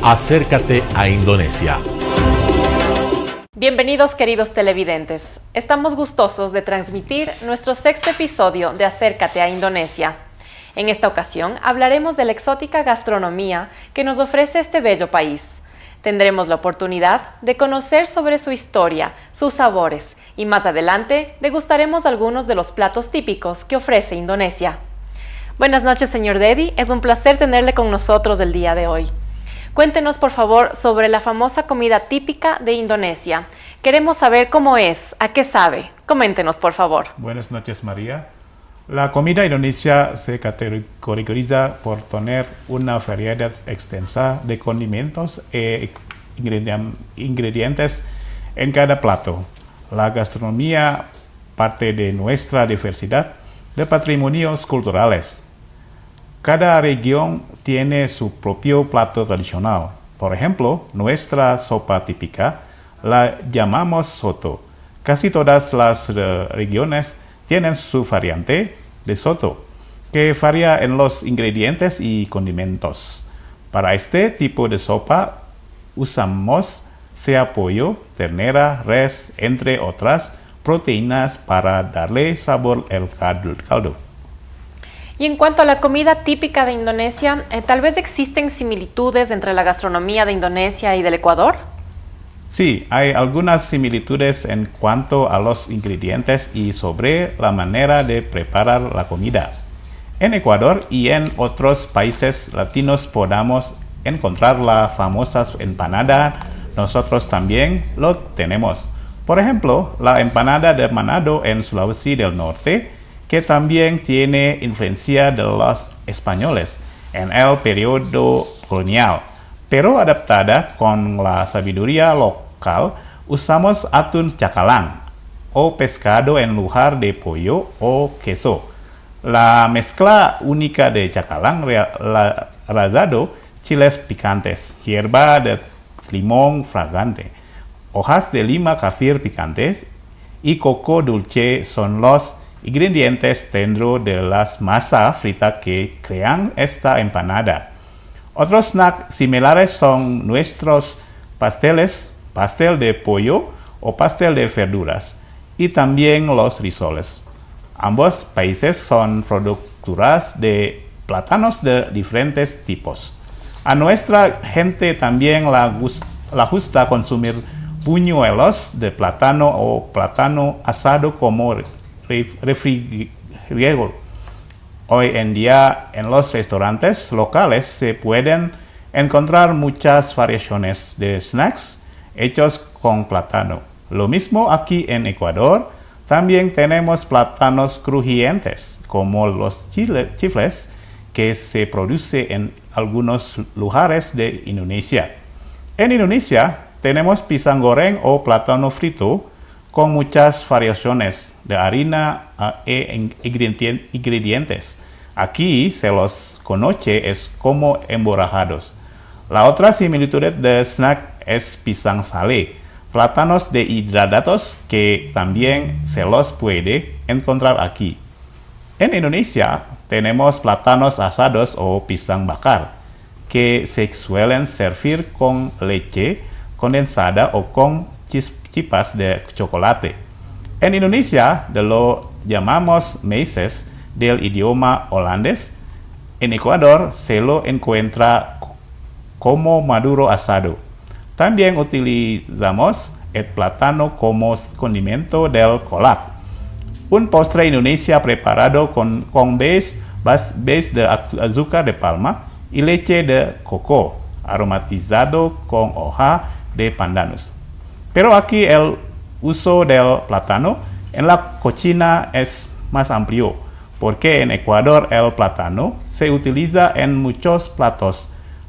Acércate a Indonesia. Bienvenidos, queridos televidentes. Estamos gustosos de transmitir nuestro 6º episodio de Acércate a Indonesia. En esta ocasión hablaremos de la exótica gastronomía que nos ofrece este bello país. Tendremos la oportunidad de conocer sobre su historia, sus sabores y más adelante degustaremos algunos de los platos típicos que ofrece Indonesia. Buenas noches, señor Dedi. Es un placer tenerle con nosotros el día de hoy. Cuéntenos, por favor, sobre la famosa comida típica de Indonesia. Queremos saber cómo es, a qué sabe. Coméntenos, por favor. Buenas noches, María. La comida indonesia se categoriza por tener una variedad extensa de condimentos e ingredientes en cada plato. La gastronomía parte de nuestra diversidad de patrimonios culturales. Cada región tiene su propio plato tradicional. Por ejemplo, nuestra sopa típica la llamamos soto. Casi todas las regiones tienen su variante de soto, que varía en los ingredientes y condimentos. Para este tipo de sopa usamos sea pollo, ternera, res, entre otras proteínas para darle sabor al caldo. Y en cuanto a la comida típica de Indonesia, ¿tal vez existen similitudes entre la gastronomía de Indonesia y del Ecuador? Sí, hay algunas similitudes en cuanto a los ingredientes y sobre la manera de preparar la comida. En Ecuador y en otros países latinos podamos encontrar la famosa empanada. Nosotros también lo tenemos. Por ejemplo, la empanada de Manado en Sulawesi del Norte, que también tiene influencia de los españoles en el periodo colonial, pero adaptada con la sabiduría local. Usamos atún cakalang o pescado en lugar de pollo o queso. La mezcla única de cakalang rallado, chiles picantes, hierba de limón fragante, hojas de lima kafir picantes y coco dulce son los ingredientes dentro de las masas fritas que crean esta empanada. Otros snacks similares son nuestros pasteles, pastel de pollo o pastel de verduras, y también los risoles. Ambos países son productoras de plátanos de diferentes tipos. A nuestra gente también la gusta consumir buñuelos de plátano o plátano asado como refrigerio. Hoy en día en los restaurantes locales se pueden encontrar muchas variaciones de snacks hechos con plátano. Lo mismo aquí en Ecuador, también tenemos plátanos crujientes como los chifles que se produce en algunos lugares de Indonesia. En Indonesia tenemos pisang goreng o plátano frito con muchas variaciones de harina e ingredientes. Aquí se los conoce es como emborajados. La otra similitud de snack es pisang sale, plátanos deshidratados que también se los puede encontrar aquí. En Indonesia tenemos plátanos asados o pisang bakar, que se suelen servir con leche condensada o con chispas de chocolate. En Indonesia lo llamamos maices del idioma holandés. En Ecuador se lo encuentra como maduro asado. También utilizamos el plátano como condimento del kolak, un postre indonesia preparado con base de azúcar de palma y leche de coco, aromatizado con hoja de pandanus. Pero aquí el uso del plátano en la cocina es más amplio, porque en Ecuador el plátano se utiliza en muchos platos,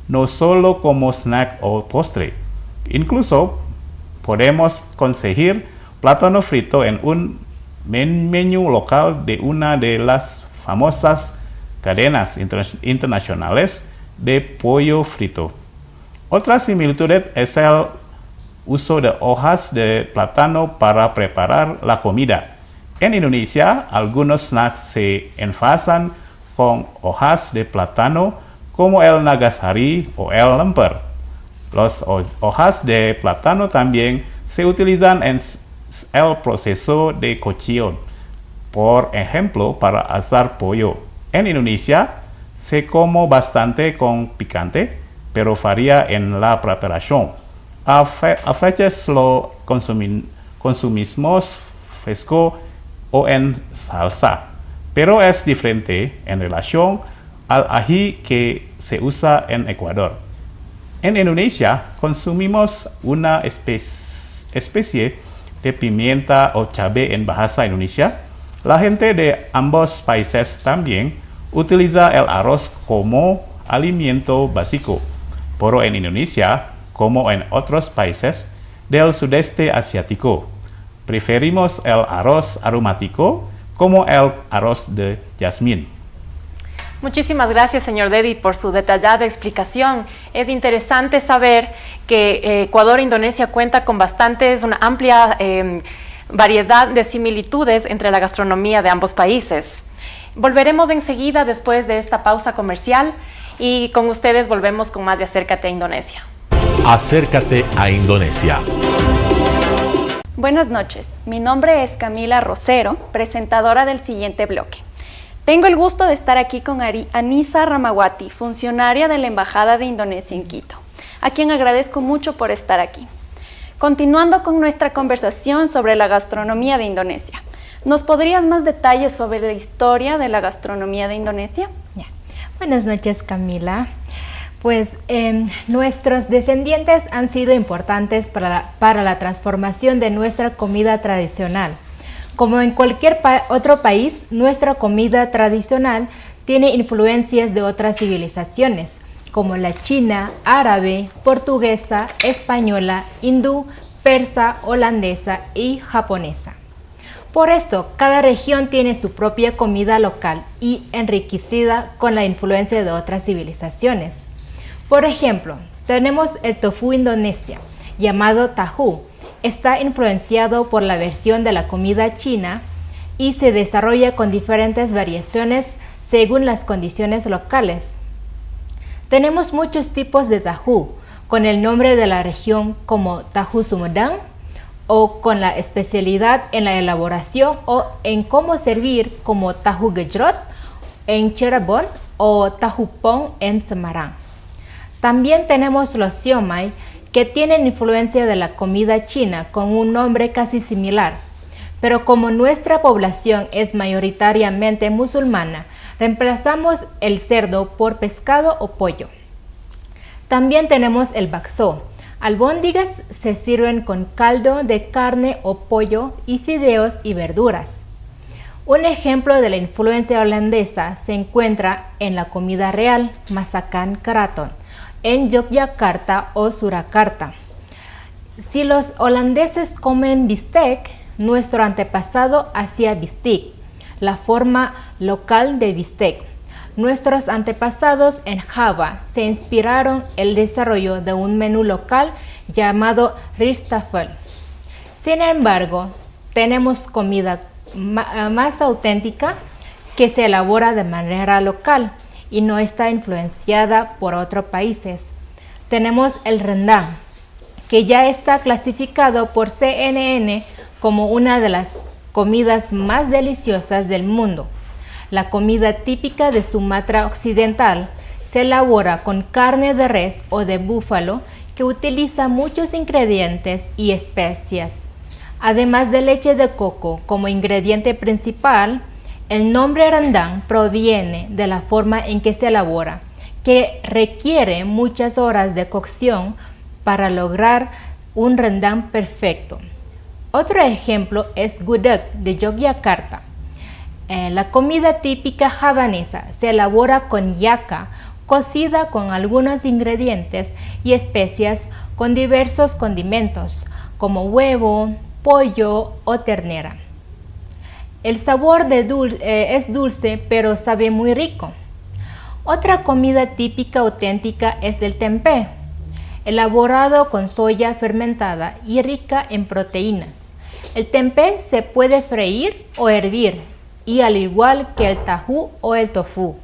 no solo como snack o postre. Incluso podemos conseguir plátano frito en un menú local de una de las famosas cadenas internacionales de pollo frito. Otra similitud es el uso de hojas de plátano para preparar la comida. En Indonesia, algunos snacks se envasan con hojas de plátano como el nagasari o el lemper. Las hojas de plátano también se utilizan en el proceso de cocción, por ejemplo, para asar pollo. En Indonesia se come bastante con picante, pero varía en la preparación. A veces lo consumimos fresco o en salsa, pero es diferente en relación al ají que se usa en Ecuador. En Indonesia consumimos una especie de pimienta o cabe en bahasa Indonesia. La gente de ambos países también utiliza el arroz como alimento básico, pero en Indonesia, como en otros países del sudeste asiático, preferimos el arroz aromático como el arroz de jazmín. Muchísimas gracias, señor Dedi, por su detallada explicación. Es interesante saber que Ecuador e Indonesia cuenta con una amplia variedad de similitudes entre la gastronomía de ambos países. Volveremos enseguida después de esta pausa comercial y con ustedes volvemos con más de Acércate a Indonesia. Acércate a Indonesia. Buenas noches, mi nombre es Camila Rosero, presentadora del siguiente bloque. Tengo el gusto de estar aquí con Anissa Ramawati, funcionaria de la Embajada de Indonesia en Quito, a quien agradezco mucho por estar aquí. Continuando con nuestra conversación sobre la gastronomía de Indonesia, ¿nos podrías más detalles sobre la historia de la gastronomía de Indonesia? Ya. Buenas noches, Camila. Pues nuestros descendientes han sido importantes para la transformación de nuestra comida tradicional. Como en cualquier otro país, nuestra comida tradicional tiene influencias de otras civilizaciones, como la china, árabe, portuguesa, española, hindú, persa, holandesa y japonesa. Por esto, cada región tiene su propia comida local y enriquecida con la influencia de otras civilizaciones. Por ejemplo, tenemos el tofu indonesia, llamado tahu. Está influenciado por la versión de la comida china y se desarrolla con diferentes variaciones según las condiciones locales. Tenemos muchos tipos de tahu, con el nombre de la región como tahu Sumedang, o con la especialidad en la elaboración o en cómo servir como tahu gejrot en Cirebon o tahu pong en Semarang. También tenemos los siomai, que tienen influencia de la comida china con un nombre casi similar, pero como nuestra población es mayoritariamente musulmana, reemplazamos el cerdo por pescado o pollo. También tenemos el bakso. Albóndigas se sirven con caldo de carne o pollo y fideos y verduras. Un ejemplo de la influencia holandesa se encuentra en la comida real, Masakan Keraton, en Yogyakarta o Surakarta. Si los holandeses comen bistec, nuestro antepasado hacía bistec, la forma local de bistec. Nuestros antepasados en Java se inspiraron en el desarrollo de un menú local llamado Rijstafel. Sin embargo, tenemos comida más auténtica que se elabora de manera local y no está influenciada por otros países. Tenemos el rendang, que ya está clasificado por CNN como una de las comidas más deliciosas del mundo. La comida típica de Sumatra Occidental se elabora con carne de res o de búfalo que utiliza muchos ingredientes y especias. Además de leche de coco como ingrediente principal, el nombre rendang proviene de la forma en que se elabora, que requiere muchas horas de cocción para lograr un rendang perfecto. Otro ejemplo es gudeg de Yogyakarta. La comida típica javanesa se elabora con yaca, cocida con algunos ingredientes y especias con diversos condimentos, como huevo, pollo o ternera. El sabor es dulce, pero sabe muy rico. Otra comida típica auténtica es el tempeh, elaborado con soya fermentada y rica en proteínas. El tempeh se puede freír o hervir, y al igual que el tahu o el tofu.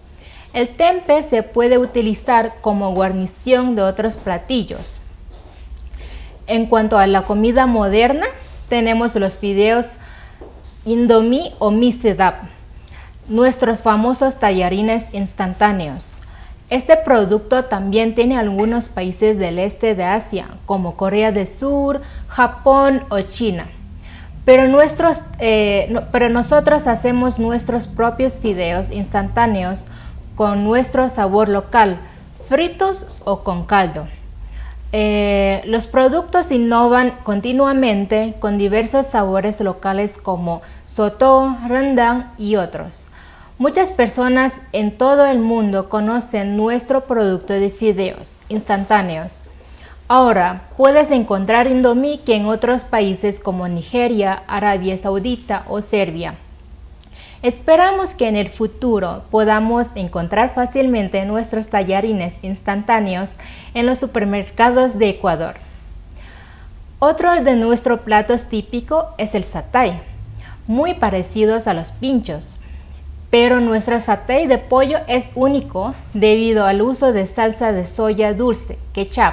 El tempeh se puede utilizar como guarnición de otros platillos. En cuanto a la comida moderna, tenemos los fideos Indomie o Mi Sedap, nuestros famosos tallarines instantáneos. Este producto también tiene algunos países del este de Asia, como Corea del Sur, Japón o China. Pero nosotros hacemos nuestros propios fideos instantáneos con nuestro sabor local, fritos o con caldo. Los productos innovan continuamente con diversos sabores locales como soto, rendang y otros. Muchas personas en todo el mundo conocen nuestro producto de fideos instantáneos. Ahora, puedes encontrar Indomie que en otros países como Nigeria, Arabia Saudita o Serbia. Esperamos que en el futuro podamos encontrar fácilmente nuestros tallarines instantáneos en los supermercados de Ecuador. Otro de nuestros platos típicos es el satay, muy parecidos a los pinchos. Pero nuestro satay de pollo es único debido al uso de salsa de soya dulce, ketchup.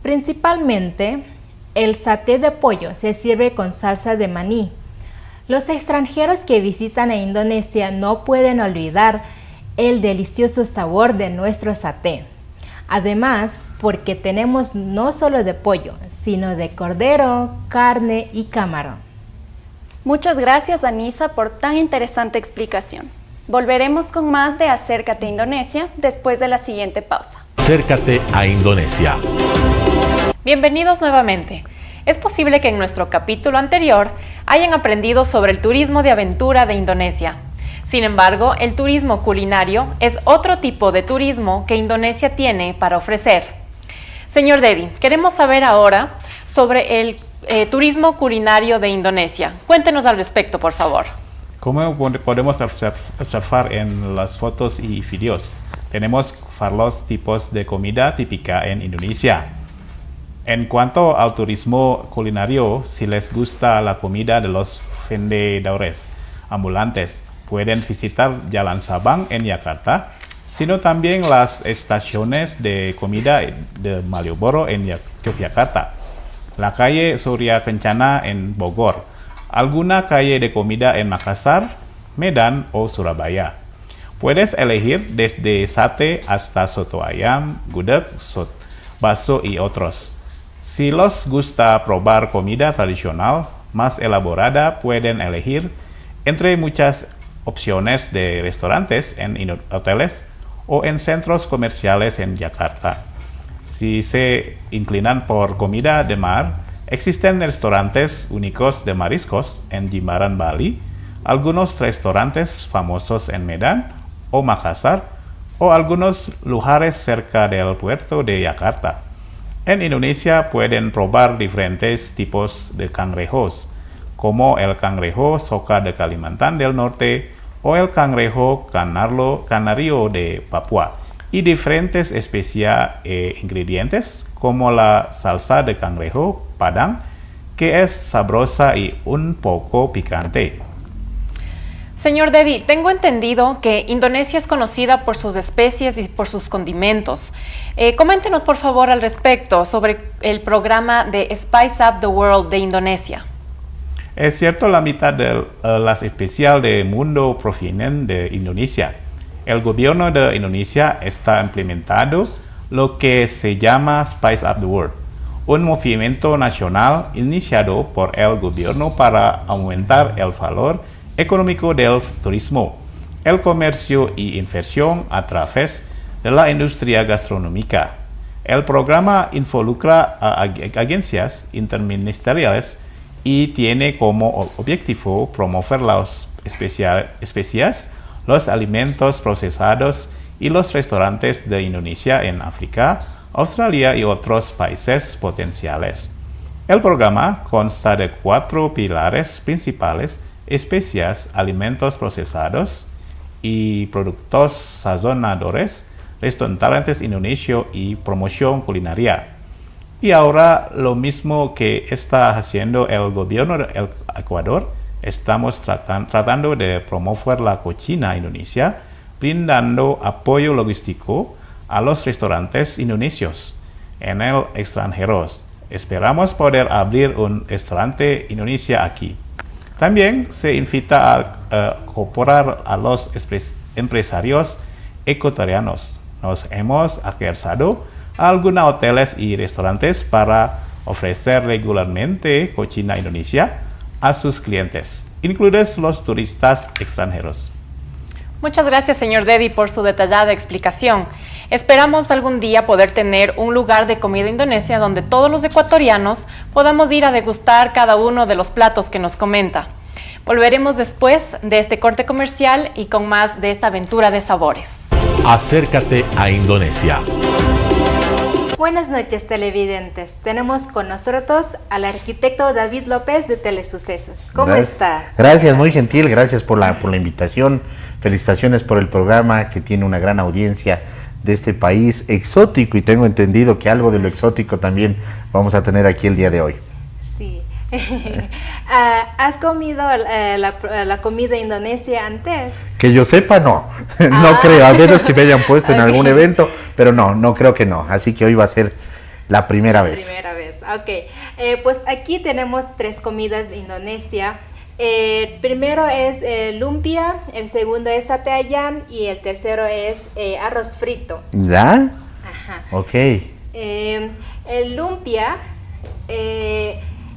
Principalmente, el saté de pollo se sirve con salsa de maní. Los extranjeros que visitan a Indonesia no pueden olvidar el delicioso sabor de nuestro saté. Además, porque tenemos no solo de pollo, sino de cordero, carne y camarón. Muchas gracias, Anissa, por tan interesante explicación. Volveremos con más de Acércate a Indonesia después de la siguiente pausa. Acércate a Indonesia. Bienvenidos nuevamente. Es posible que en nuestro capítulo anterior hayan aprendido sobre el turismo de aventura de Indonesia. Sin embargo, el turismo culinario es otro tipo de turismo que Indonesia tiene para ofrecer. Señor Dedi, queremos saber ahora sobre el turismo culinario de Indonesia. Cuéntenos al respecto, por favor. Como podemos observar en las fotos y videos, tenemos varios tipos de comida típica en Indonesia. En cuanto al turismo culinario, si les gusta la comida de los vendedores ambulantes, pueden visitar Jalan Sabang en Yakarta, sino también las estaciones de comida de Malioboro en Yogyakarta, la calle Surya Kencana en Bogor, alguna calle de comida en Makassar, Medan o Surabaya. Puedes elegir desde sate hasta soto ayam, gudeg, bakso y otros. Si les gusta probar comida tradicional más elaborada, pueden elegir entre muchas opciones de restaurantes en hoteles o en centros comerciales en Yakarta. Si se inclinan por comida de mar, existen restaurantes únicos de mariscos en Jimbaran, Bali, algunos restaurantes famosos en Medan o Makassar, o algunos lugares cerca del puerto de Yakarta. En Indonesia pueden probar diferentes tipos de cangrejos, como el cangrejo soca de Kalimantan del Norte o el cangrejo canario de Papua, y diferentes especias e ingredientes como la salsa de cangrejo Padang, que es sabrosa y un poco picante. Señor Dedi, tengo entendido que Indonesia es conocida por sus especies y por sus condimentos. Coméntenos por favor al respecto sobre el programa de Spice Up the World de Indonesia. Es cierto, la mitad de las especias del mundo provienen de Indonesia. El gobierno de Indonesia está implementando lo que se llama Spice Up the World, un movimiento nacional iniciado por el gobierno para aumentar el valor económico del turismo, el comercio y inversión a través de la industria gastronómica. El programa involucra a agencias interministeriales y tiene como objetivo promover las especias, los alimentos procesados y los restaurantes de Indonesia en África, Australia y otros países potenciales. El programa consta de 4 pilares principales: especias, alimentos procesados y productos sazonadores, restaurantes indonesios y promoción culinaria. Y ahora, lo mismo que está haciendo el gobierno de Ecuador, estamos tratando de promover la cocina indonesia, brindando apoyo logístico a los restaurantes indonesios en el extranjero. Esperamos poder abrir un restaurante Indonesia aquí. También se invita a cooperar a los empresarios ecuatorianos. Nos hemos acercado a algunos hoteles y restaurantes para ofrecer regularmente cocina indonesia a sus clientes, incluidos los turistas extranjeros. Muchas gracias, señor Dedi, por su detallada explicación. Esperamos algún día poder tener un lugar de comida indonesia donde todos los ecuatorianos podamos ir a degustar cada uno de los platos que nos comenta. Volveremos después de este corte comercial y con más de esta aventura de sabores. Acércate a Indonesia. Buenas noches, televidentes. Tenemos con nosotros al arquitecto David López de Telesucesos. ¿Cómo está? Gracias, muy gentil, gracias por la invitación. Felicitaciones por el programa que tiene una gran audiencia de este país exótico, y tengo entendido que algo de lo exótico también vamos a tener aquí el día de hoy. Sí. ¿Has comido la comida indonesia antes? Que yo sepa, no. No creo, a menos que me hayan puesto en algún evento, pero no creo que no. Así que hoy va a ser la primera vez. Primera vez, ok. Pues aquí tenemos 3 comidas de Indonesia. El primero es lumpia, el segundo es sate ayam y el tercero es arroz frito. ¿Ya? Ajá. Ok. El lumpia,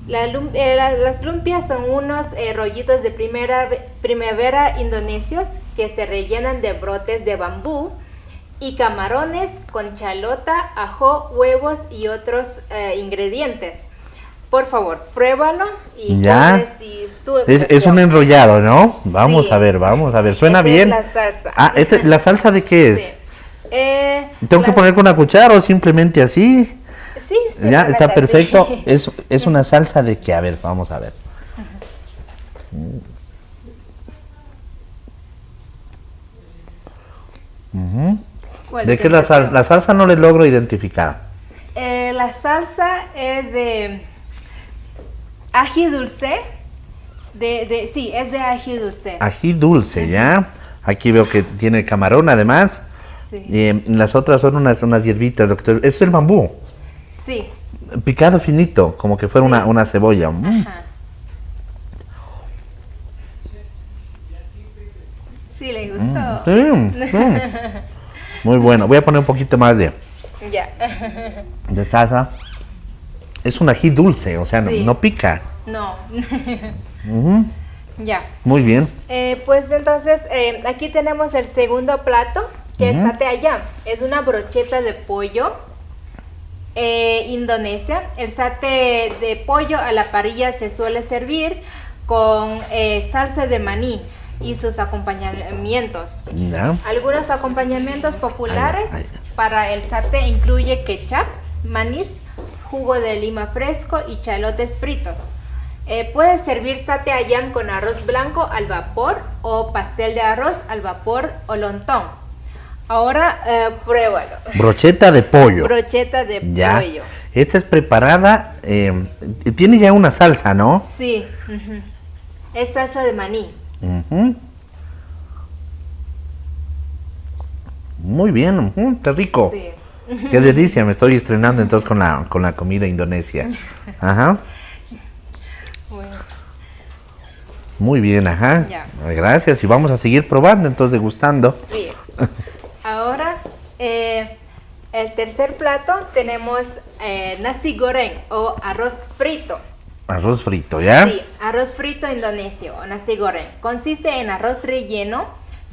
las lumpias son unos rollitos de primavera indonesios que se rellenan de brotes de bambú y camarones con chalota, ajo, huevos y otros ingredientes. Por favor, pruébalo y ya. Es un enrollado, ¿no? Vamos a ver. Suena esa bien. Es la salsa. Ah, ¿la salsa de qué es? Sí. ¿Tengo que poner con una cuchara o simplemente así? Sí, Ya, está perfecto. Es una salsa de qué? A ver, vamos a ver. ¿De qué es la salsa? La salsa no le logro identificar. La salsa es de ají dulce. Sí, es de ají dulce. Ají dulce, ¿ya? Aquí veo que tiene camarón además. Sí. Las otras son unas hierbitas, doctor. ¿Es el bambú? Sí. Picado finito, como que fuera Sí. una cebolla. Ajá. Sí, le gustó. Sí. Muy bueno. Voy a poner un poquito más de Ya. salsa. Es un ají dulce, o sea, Sí. no pica. No. Ujú. Ya. Muy bien. Pues entonces, aquí tenemos el segundo plato, que es sate ayam. Es una brocheta de pollo indonesia. El sate de pollo a la parrilla se suele servir con salsa de maní y sus acompañamientos. Ya. Algunos acompañamientos populares Ay. para el sate incluye ketchup, manís, jugo de lima fresco y chalotes fritos. Puede servir sate ayam con arroz blanco al vapor o pastel de arroz al vapor o lontón. Ahora pruébalo. Brocheta de pollo. Brocheta de Ya. pollo. Esta es preparada, tiene ya una salsa, ¿no? Sí. Ujú. Es salsa de maní. Ujú. Muy bien, está rico. Sí. Qué delicia, me estoy estrenando entonces con la comida indonesia. Ajá. Bueno. Muy bien, ajá. Ya. Gracias, y vamos a seguir probando, entonces degustando. Sí. Ahora, el tercer plato tenemos nasi goreng o arroz frito. Arroz frito, ¿ya? Sí, arroz frito indonesio o nasi goreng. Consiste en arroz relleno,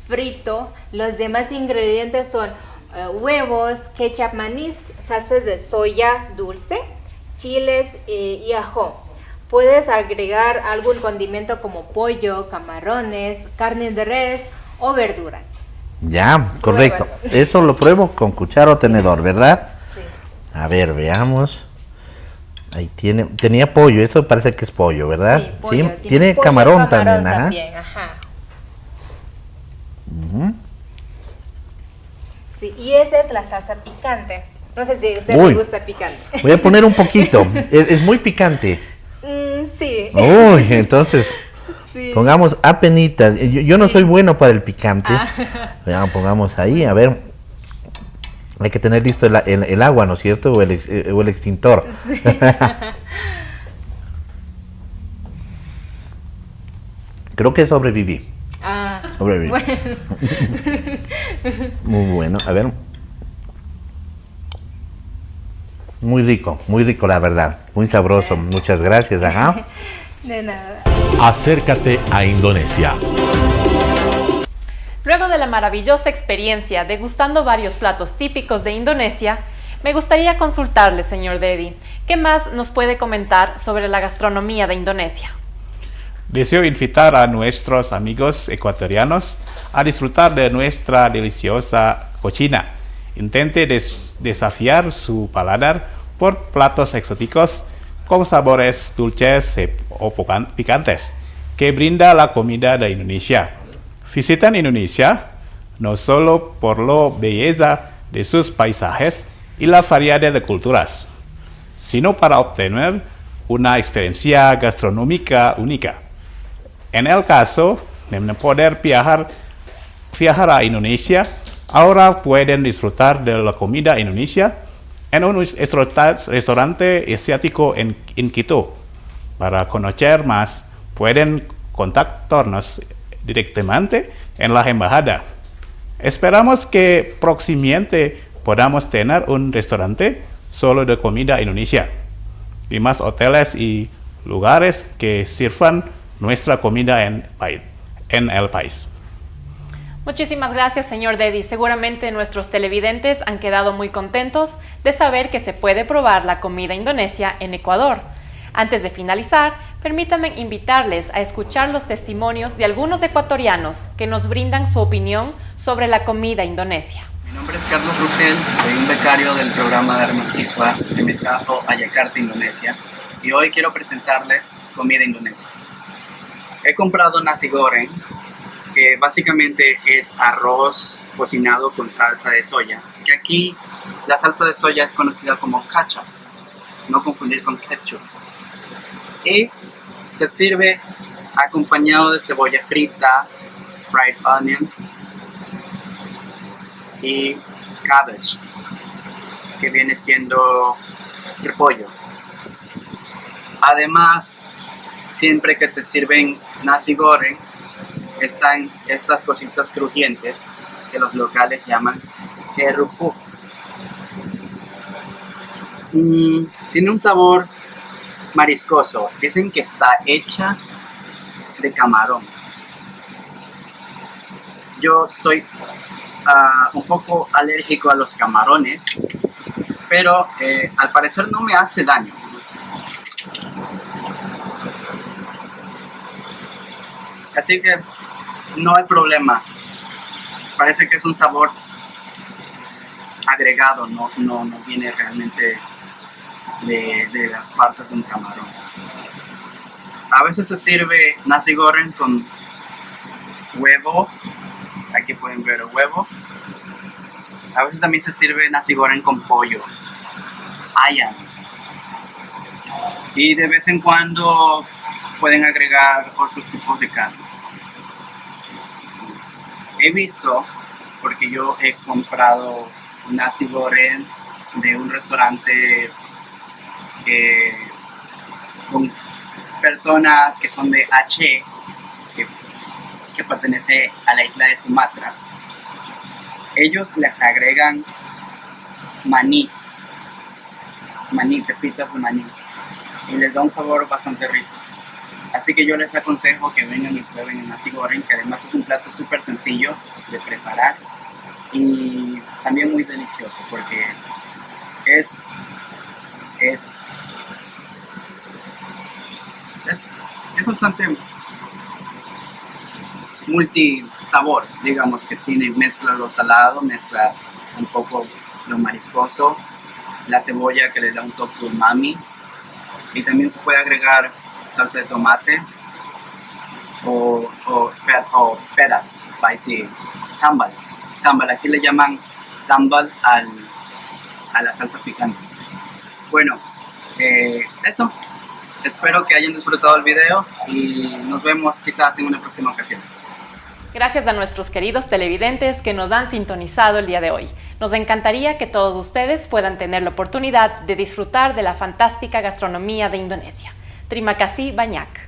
frito. Los demás ingredientes son huevos, ketchup manís, salsas de soya dulce, chiles y ajo. Puedes agregar algún condimento como pollo, camarones, carne de res o verduras. Ya, correcto. Pruébalo. Eso lo pruebo con cuchara o tenedor, ¿verdad? Sí. A ver, veamos. Ahí tenía pollo, eso parece que es pollo, ¿verdad? Sí, pollo. Tiene pollo, camarón también, ajá. ajá. Ujú. Sí, y esa es la salsa picante. No sé si a usted Uy. le gusta picante. Voy a poner un poquito. Es muy picante. Sí. Uy, entonces Sí. pongamos apenitas. Yo no soy bueno para el picante. Veamos, pongamos ahí, a ver. Hay que tener listo el agua, ¿no es cierto? O el extintor. Sí. Creo que sobreviví. Ah, Sobreviví. bueno. Muy bueno, a ver. Muy rico la verdad. Muy sabroso. Muchas gracias. Ajá. De nada. Acércate a Indonesia. Luego de la maravillosa experiencia degustando varios platos típicos de Indonesia, me gustaría consultarle, señor Dedi, ¿qué más nos puede comentar sobre la gastronomía de Indonesia? Deseo invitar a nuestros amigos ecuatorianos a disfrutar de nuestra deliciosa cocina. Intente desafiar su paladar por platos exóticos con sabores dulces o picantes que brinda la comida de Indonesia. Visitan Indonesia no solo por la belleza de sus paisajes y la variedad de culturas, sino para obtener una experiencia gastronómica única. En el caso de no poder viajar a Indonesia, ahora pueden disfrutar de la comida indonesia en un restaurante asiático en Quito. Para conocer más, pueden contactarnos directamente en la embajada. Esperamos que próximamente podamos tener un restaurante solo de comida indonesia y más hoteles y lugares que sirvan nuestra comida en el país. Muchísimas gracias, señor Dedi. Seguramente nuestros televidentes han quedado muy contentos de saber que se puede probar la comida indonesia en Ecuador. Antes de finalizar, permítanme invitarles a escuchar los testimonios de algunos ecuatorianos que nos brindan su opinión sobre la comida indonesia. Mi nombre es Carlos Rugel, soy un becario del programa Dharma Siswa que me trajo a Yakarta, Indonesia, y hoy quiero presentarles comida indonesia. He comprado nasi goreng, que básicamente es arroz cocinado con salsa de soya, que aquí la salsa de soya es conocida como ketchup, no confundir con ketchup. Y se sirve acompañado de cebolla frita, fried onion y cabbage, que viene siendo repollo. Además, siempre que te sirven nasi goreng, están estas cositas crujientes que los locales llaman kerupuk. Tiene un sabor mariscoso. Dicen que está hecha de camarón. Yo soy un poco alérgico a los camarones, pero al parecer no me hace daño. Así que no hay problema. Parece que es un sabor agregado, no viene realmente de las partes de un camarón. A veces se sirve nasi goreng con huevo. Aquí pueden ver el huevo. A veces también se sirve nasi goreng con pollo, ayam. Y de vez en cuando pueden agregar otros tipos de carne. He visto, porque yo he comprado nasi goreng de un restaurante con personas que son de Aceh, que pertenece a la isla de Sumatra. Ellos les agregan maní, pepitas de maní, y les da un sabor bastante rico. Así que yo les aconsejo que vengan y prueben el nasi goreng, que además es un plato súper sencillo de preparar y también muy delicioso, porque es bastante multisabor, digamos, que tiene, mezcla lo salado, mezcla un poco lo mariscoso, la cebolla que le da un toque umami, y también se puede agregar salsa de tomate o peras, spicy, sambal, aquí le llaman sambal a la salsa picante. Bueno, eso, espero que hayan disfrutado el video y nos vemos quizás en una próxima ocasión. Gracias a nuestros queridos televidentes que nos han sintonizado el día de hoy. Nos encantaría que todos ustedes puedan tener la oportunidad de disfrutar de la fantástica gastronomía de Indonesia. Terima kasih banyak.